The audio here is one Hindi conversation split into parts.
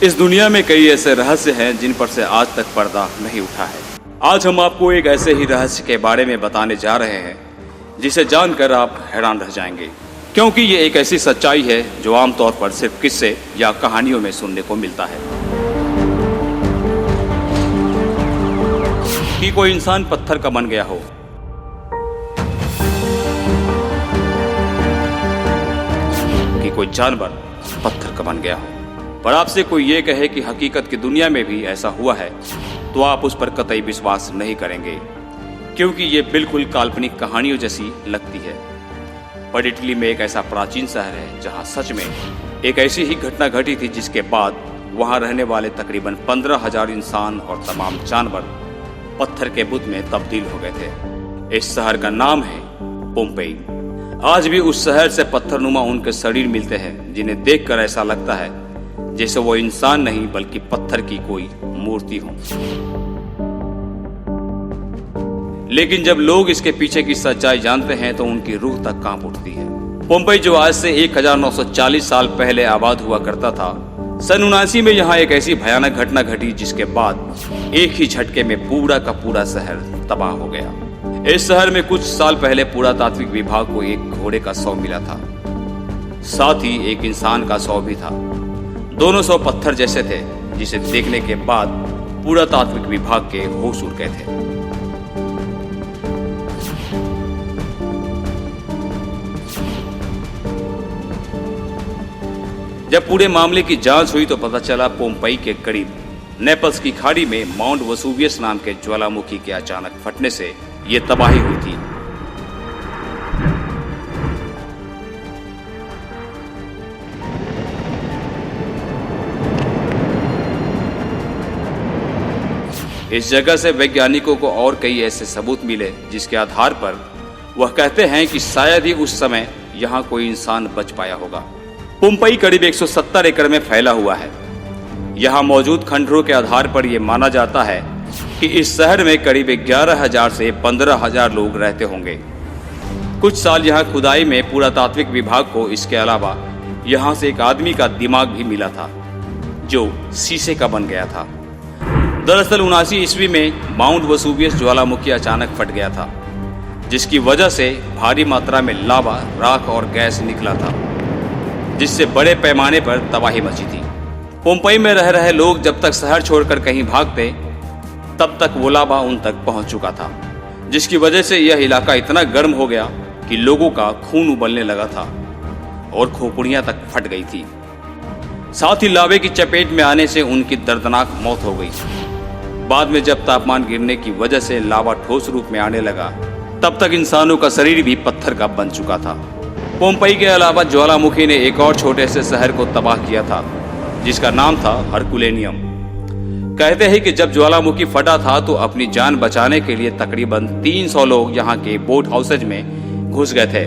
इस दुनिया में कई ऐसे रहस्य हैं जिन पर से आज तक पर्दा नहीं उठा है। आज हम आपको एक ऐसे ही रहस्य के बारे में बताने जा रहे हैं जिसे जानकर आप हैरान रह जाएंगे, क्योंकि ये एक ऐसी सच्चाई है जो आमतौर पर सिर्फ किस्से या कहानियों में सुनने को मिलता है कि कोई इंसान पत्थर का बन गया हो, कि कोई जानवर पत्थर का बन गया हो। पर आपसे कोई ये कहे कि हकीकत की दुनिया में भी ऐसा हुआ है तो आप उस पर कतई विश्वास नहीं करेंगे, क्योंकि ये बिल्कुल काल्पनिक कहानियों जैसी लगती है। पर इटली में एक ऐसा प्राचीन शहर है जहां सच में एक ऐसी ही घटना घटी थी जिसके बाद वहां रहने वाले तकरीबन 15,000 इंसान और तमाम जानवर पत्थर के बुत में तब्दील हो गए थे। इस शहर का नाम है पोम्पेई। आज भी उस शहर से पत्थरनुमा उनके शरीर मिलते हैं जिन्हें देखकर ऐसा लगता है जैसे वो इंसान नहीं बल्कि पत्थर की कोई मूर्ति हो। लेकिन जब लोग इसके पीछे की सच्चाई जानते हैं तो उनकी रूह तक कांप उठती है। पोम्पेई जो आज से 1940 साल पहले आबाद हुआ करता था, सन 79 में यहाँ एक ऐसी भयानक घटना घटी जिसके बाद एक ही झटके में पूरा का पूरा शहर तबाह हो गया। इस शहर में कुछ साल पहले पुरातात्विक विभाग को एक घोड़े का शव मिला था, साथ ही एक इंसान का शव भी था। दोनों शव पत्थर जैसे थे जिसे देखने के बाद पुरातात्विक विभाग के होश उड़ गए थे। जब पूरे मामले की जांच हुई तो पता चला पोम्पेई के करीब नेपल्स की खाड़ी में माउंट वेसुवियस नाम के ज्वालामुखी के अचानक फटने से यह तबाही हुई थी। इस जगह से वैज्ञानिकों को और कई ऐसे सबूत मिले जिसके आधार पर वह कहते हैं कि शायद ही उस समय यहाँ कोई इंसान बच पाया होगा। पोम्पेई करीब 170 एकड़ में फैला हुआ है। यहाँ मौजूद खंडरों के आधार पर यह माना जाता है कि इस शहर में करीब 11,000 से 15,000 लोग रहते होंगे। कुछ साल यहाँ खुदाई में पुरातात्विक विभाग को इसके अलावा यहाँ से एक आदमी का दिमाग भी मिला था जो शीशे का बन गया था। दरअसल 79 ईस्वी में माउंट वेसुवियस ज्वालामुखी अचानक फट गया था, जिसकी वजह से भारी मात्रा में लावा, राख और गैस निकला था, जिससे बड़े पैमाने पर तबाही मची थी। पोम्पेई में रह रहे लोग जब तक शहर छोड़कर कहीं भागते तब तक वो लावा उन तक पहुंच चुका था, जिसकी वजह से यह इलाका इतना गर्म हो गया कि लोगों का खून उबलने लगा था और खोपड़ियां तक फट गई थी। साथ ही लावे की चपेट में आने से उनकी दर्दनाक मौत हो गई। बाद में जब तापमान गिरने की वजह से लावा ठोस रूप में आने लगा तब तक इंसानों का शरीर भी पत्थर का बन चुका था। पोम्पेई के अलावा ज्वालामुखी ने एक और छोटे से शहर को तबाह किया था जिसका नाम था हरकुलेनियम। कहते हैं कि जब ज्वालामुखी फटा था तो अपनी जान बचाने के लिए तकरीबन 300 लोग यहाँ के बोट हाउसेज में घुस गए थे,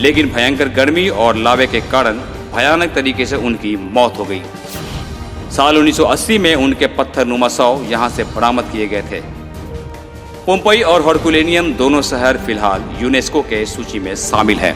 लेकिन भयंकर गर्मी और लावे के कारण भयानक तरीके से उनकी मौत हो गई। साल 1980 में उनके पत्थरनुमा शव यहाँ से बरामद किए गए थे। पोम्पेई और हरकुलेनियम दोनों शहर फिलहाल यूनेस्को के सूची में शामिल हैं।